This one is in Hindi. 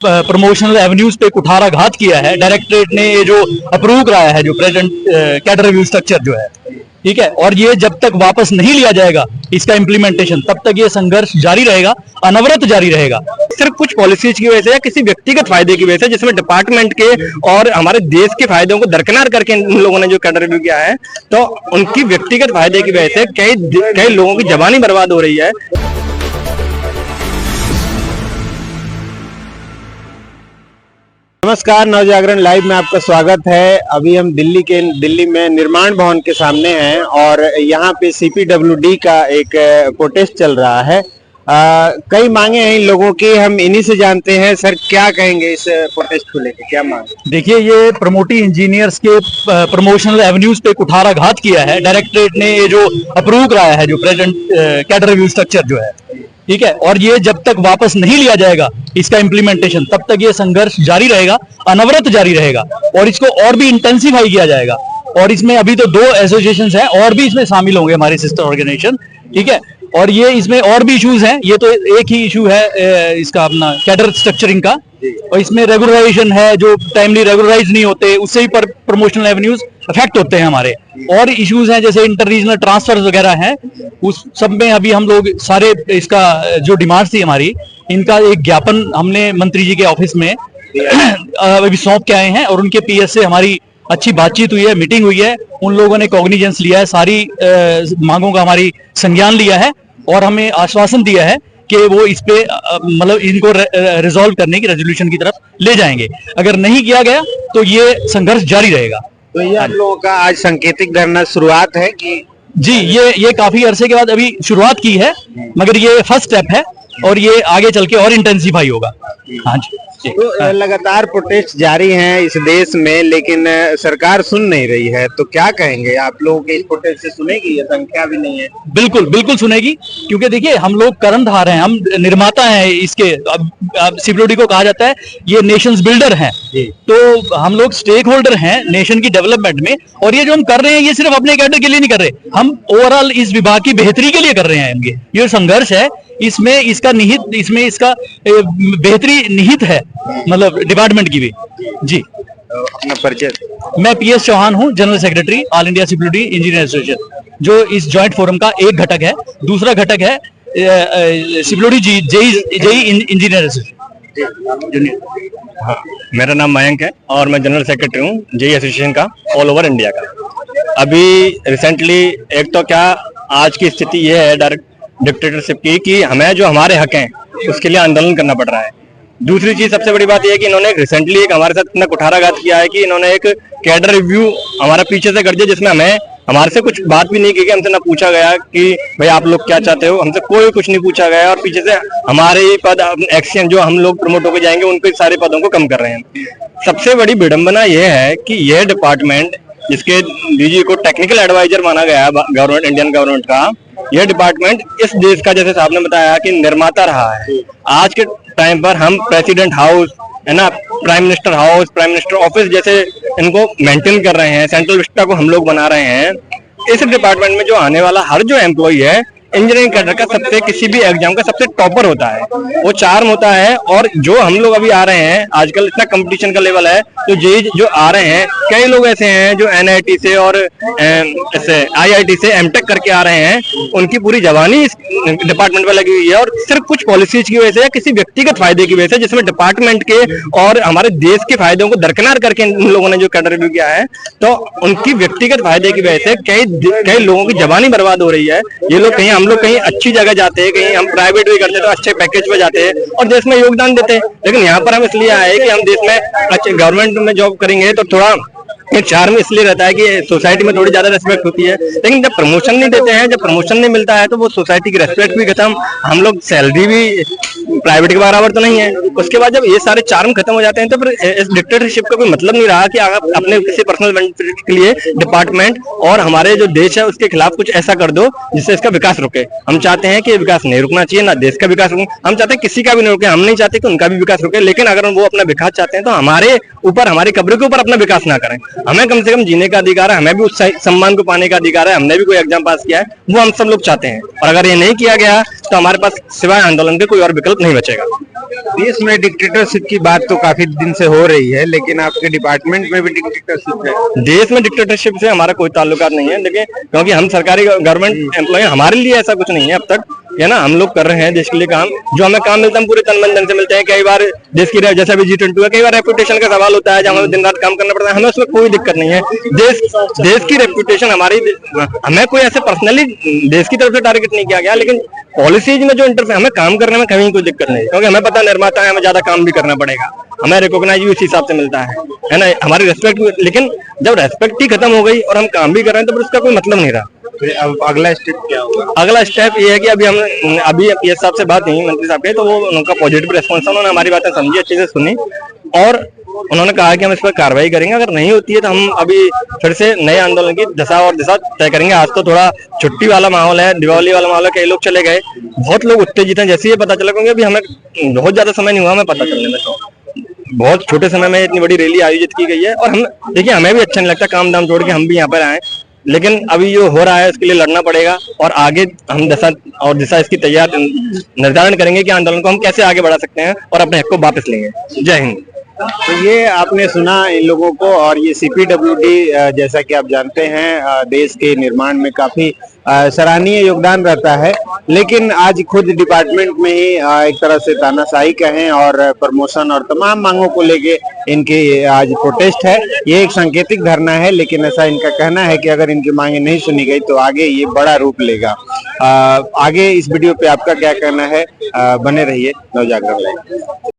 प्रमोशनल एवेन्यूज पे कुठाराघात किया है। डायरेक्टरेट ने ये जो अप्रूव कराया है, जो प्रेजेंट कैडर रिव्यू स्ट्रक्चर जो है, ठीक है, और ये जब तक वापस नहीं लिया जाएगा इसका इम्प्लीमेंटेशन, तब तक ये संघर्ष जारी रहेगा, अनवरत जारी रहेगा। सिर्फ कुछ पॉलिसीज की वजह से या किसी व्यक्तिगत फायदे की वजह से, जिसमें डिपार्टमेंट के और हमारे देश के फायदों को दरकिनार करके इन लोगों ने जो कैडर रिव्यू किया है, तो उनकी व्यक्तिगत फायदे की वजह से कई लोगों की जवानी बर्बाद हो रही है। नमस्कार, नवजागरण लाइव में आपका स्वागत है। अभी हम दिल्ली में निर्माण भवन के सामने हैं और यहाँ पे सीपीडब्ल्यूडी का एक प्रोटेस्ट चल रहा है। कई मांगे हैं इन लोगों की, हम इन्हीं से जानते हैं। सर, क्या कहेंगे इस प्रोटेस्ट को लेकर, क्या मांग? देखिए, ये प्रमोटिंग इंजीनियर्स के प्रमोशनल एवेन्यूज पे कुठाराघात किया है। डायरेक्टरेट ने ये जो अप्रूव कराया है, जो प्रेजेंट कैडर रिव्यू स्ट्रक्चर जो है, ठीक है, और ये जब तक वापस नहीं लिया जाएगा इसका इम्प्लीमेंटेशन, तब तक ये संघर्ष जारी रहेगा, अनवरत जारी रहेगा, और इसको और भी इंटेंसिफाई किया जाएगा। और इसमें अभी तो 2 एसोसिएशंस हैं, और भी इसमें शामिल होंगे हमारे सिस्टर ऑर्गेनाइजेशन, ठीक है। और ये इसमें और भी इश्यूज हैं, ये तो एक ही इशू है इसका अपना कैडर स्ट्रक्चरिंग का, और इसमें रेगुलराइजेशन है, जो टाइमली रेगुलराइज नहीं होते उससे ही प्रमोशनल एवेन्यूज अफेक्ट होते हैं हमारे। और इश्यूज हैं जैसे इंटर रीजनल ट्रांसफर वगैरह हैं, उस सब में अभी हम लोग सारे इसका जो डिमांड्स थी हमारी, इनका एक ज्ञापन हमने मंत्री जी के ऑफिस में अभी सौंप के आए हैं, और उनके पीएस से हमारी अच्छी बातचीत हुई है, मीटिंग हुई है। उन लोगों ने कॉग्निजेंस लिया है, सारी मांगों का हमारी संज्ञान लिया है, और हमें आश्वासन दिया है कि वो इस पे मतलब इनको रिजॉल्व करने की, रेजोल्यूशन की तरफ ले जाएंगे। अगर नहीं किया गया तो ये संघर्ष जारी रहेगा। तो ये आप लोगों का आज सांकेतिक धरना शुरुआत है कि? जी, ये काफी अरसे के बाद अभी शुरुआत की है, मगर ये फर्स्ट स्टेप है, और ये आगे चल के और इंटेंसिफाई होगा। हाँ जी। तो लगातार प्रोटेस्ट जारी हैं इस देश में, लेकिन सरकार सुन नहीं रही है, तो क्या कहेंगे आप लोगों के? इस प्रोटेस्ट से सुनेगी? ये संख्या भी नहीं है। बिल्कुल बिल्कुल सुनेगी, क्योंकि देखिए, हम लोग कर्णधार हैं, हम निर्माता हैं इसके। अब सीपीडब्ल्यूडी को कहा जाता है ये नेशंस बिल्डर हैं, तो हम लोग स्टेक होल्डर हैं नेशन की डेवलपमेंट में। और ये जो हम कर रहे हैं, ये सिर्फ अपने कैडर के लिए नहीं कर रहे, हम ओवरऑल इस विभाग की बेहतरी के लिए कर रहे हैं। ये संघर्ष है, इसमें इसका बेहतरी निहित है, मतलब डिपार्टमेंट की भी। जी, अपना परिचय? मैं पीएस चौहान हूं, general secretary all India CPWD engineer association, जो इस जॉइंट फोरम का एक घटक है। दूसरा घटक है सीपीडब्ल्यूडी जेई इंजीनियर एसोसिएशन। हाँ, मेरा नाम मयंक है और मैं जनरल सेक्रेटरी हूँ जेई एसोसिएशन का ऑल ओवर इंडिया का। अभी रिसेंटली एक तो क्या आज की स्थिति ये है डायरेक्ट डिक्टेटरशिप की, कि हमें जो हमारे हक हैं उसके लिए आंदोलन करना पड़ रहा है। दूसरी चीज, सबसे बड़ी बात यह है कि इन्होंने रिसेंटली एक हमारे साथ इतना कुठाराघात किया है कि इन्होंने एक कैडर रिव्यू हमारा पीछे से कर दिया, जिसमें हमारे से कुछ बात भी नहीं की, हमसे ना पूछा गया कि भाई आप लोग क्या चाहते हो, हमसे कोई कुछ नहीं पूछा गया, और पीछे से हमारे पद एक्शन जो हम लोग प्रमोट होकर जाएंगे उनके सारे पदों को कम कर रहे हैं। सबसे बड़ी विडंबना यह है कि यह डिपार्टमेंट, जिसके डीजी को टेक्निकल एडवाइजर माना गया है गवर्नमेंट, इंडियन गवर्नमेंट का, यह डिपार्टमेंट इस देश का, जैसे साहब ने बताया, कि निर्माता रहा है। आज के टाइम पर हम प्रेसिडेंट हाउस है ना, prime minister house, prime minister office जैसे इनको मेंटेन कर रहे हैं, सेंट्रल विस्टा को हम लोग बना रहे हैं। इस डिपार्टमेंट में जो आने वाला हर जो एम्प्लॉय है, इंजीनियरिंग कैडर का सबसे, किसी भी एग्जाम का सबसे टॉपर होता है, वो चार्म होता है। और जो हम लोग अभी आ रहे हैं, आजकल इतना कंपटीशन का लेवल है, तो जो आ रहे हैं, कई लोग ऐसे हैं जो एनआईटी से और ऐसे आईआईटी से एमटेक करके आ रहे हैं, उनकी पूरी जवानी इस डिपार्टमेंट में लगी हुई है। और सिर्फ कुछ पॉलिसीज की वजह से या किसी व्यक्तिगत फायदे की वजह से, जिसमें डिपार्टमेंट के और हमारे देश के फायदों को दरकिनार करके इन लोगों ने जो कैडर रिव्यू किया है, तो उनकी व्यक्तिगत फायदे की वजह से कई लोगों की जवानी बर्बाद हो रही है। ये लोग कहीं, हम लोग कहीं अच्छी जगह जाते हैं, कहीं हम प्राइवेट भी करते हैं तो अच्छे पैकेज पे जाते हैं और देश में योगदान देते हैं। लेकिन यहाँ पर हम इसलिए आए कि हम देश में अच्छे गवर्नमेंट में जॉब करेंगे तो थोड़ा ये चार्म इसलिए रहता है कि सोसाइटी में थोड़ी ज्यादा रेस्पेक्ट होती है। लेकिन जब प्रमोशन नहीं देते हैं, जब प्रमोशन नहीं मिलता है, तो वो सोसाइटी की रेस्पेक्ट भी खत्म, हम लोग सैलरी भी प्राइवेट के बराबर तो नहीं है। उसके बाद जब ये सारे चार्म खत्म हो जाते हैं, तो फिर इस डिक्टेटरशिप का कोई मतलब नहीं रहा कि आप अपने किसी पर्सनल बेनिफिट के लिए डिपार्टमेंट और हमारे जो देश है उसके खिलाफ कुछ ऐसा कर दो जिससे इसका विकास रुके। हम चाहते हैं कि विकास नहीं रुकना चाहिए, ना देश का विकास रुके, हम चाहते हैं किसी का भी नहीं रुके, हम नहीं चाहते कि उनका भी विकास रुके। लेकिन अगर वो अपना विकास चाहते हैं तो हमारे ऊपर, हमारी कब्र के ऊपर अपना विकास ना करें। हमें कम से कम जीने का अधिकार है, हमें भी उस सम्मान को पाने का अधिकार है, हमने भी कोई एग्जाम पास किया है, वो हम सब लोग चाहते हैं। और अगर ये नहीं किया गया तो हमारे पास सिवाय आंदोलन के कोई और विकल्प नहीं बचेगा। देश में डिक्टेटरशिप की बात तो काफी दिन से हो रही है, लेकिन आपके डिपार्टमेंट में भी डिक्टेटरशिप है। देश में डिक्टेटरशिप से हमारा कोई ताल्लुकात नहीं है, देखिए क्योंकि हम सरकारी गवर्नमेंट एम्प्लॉय, हमारे लिए ऐसा कुछ नहीं है अब तक, है ना। हम लोग कर रहे हैं देश के लिए काम, जो हमें काम मिलता है हम पूरे तन मन धन से मिलते हैं। कई बार देश की जैसा भी G20 है, कई बार रेपुटेशन का सवाल होता है, जब हमें दिन रात काम करना पड़ता है, हमें उसमें कोई दिक्कत नहीं है। देश की रेपुटेशन हमारी, हमें कोई ऐसे पर्सनली देश की तरफ से टारगेट नहीं किया गया, लेकिन पॉलिसीज में जो इंटरफेयर, हमें काम करने में कहीं कोई दिक्कत नहीं, क्योंकि हमें पता निर्माता है, हमें ज्यादा काम भी करना पड़ेगा, हमें रिकॉग्नाइज भी उसी हिसाब से मिलता है ना, हमारी रेस्पेक्ट। लेकिन जब रेस्पेक्ट ही खत्म हो गई और हम काम भी कर रहे हैं तो फिर उसका कोई मतलब नहीं रहा। फिर अब अगला स्टेप क्या होगा? अगला स्टेप ये है कि अभी पीएस साहब से बात हुई मंत्री साहब के, तो वो उनका पॉजिटिव रिस्पॉन्स था, उन्होंने हमारी बातें समझी, अच्छे से सुनी और उन्होंने कहा कि हम इस पर कार्रवाई करेंगे। अगर नहीं होती है तो हम अभी फिर से नए आंदोलन की दशा और दिशा तय करेंगे। आज तो थोड़ा छुट्टी वाला माहौल है, दिवाली वाला माहौल है, कई लोग चले गए, बहुत लोग उत्तेजित हैं, जैसे ये पता चला, क्योंकि अभी हमें बहुत ज्यादा समय नहीं हुआ हमें पता चलने में, तो बहुत छोटे समय में इतनी बड़ी रैली आयोजित की गई है। और हम देखिए, हमें भी अच्छा नहीं लगता काम दाम छोड़ के हम भी यहाँ पर आए, लेकिन अभी जो हो रहा है उसके लिए लड़ना पड़ेगा और आगे हम दशा और दिशा इसकी तैयार निर्धारण करेंगे कि आंदोलन को हम कैसे आगे बढ़ा सकते हैं और अपने हक को वापस लेंगे। जय हिंद। तो ये आपने सुना इन लोगों को, और ये CPWD जैसा कि आप जानते हैं देश के निर्माण में काफी सराहनीय योगदान रहता है, लेकिन आज खुद डिपार्टमेंट में ही एक तरह से तानाशाही कहें और प्रमोशन और तमाम मांगों को लेके इनकी आज प्रोटेस्ट है। ये एक सांकेतिक धरना है, लेकिन ऐसा इनका कहना है कि अगर इनकी मांगे नहीं सुनी गई तो आगे ये बड़ा रूप लेगा। आगे इस वीडियो पे आपका क्या कहना है? बने रहिए नवजागरण लाइव।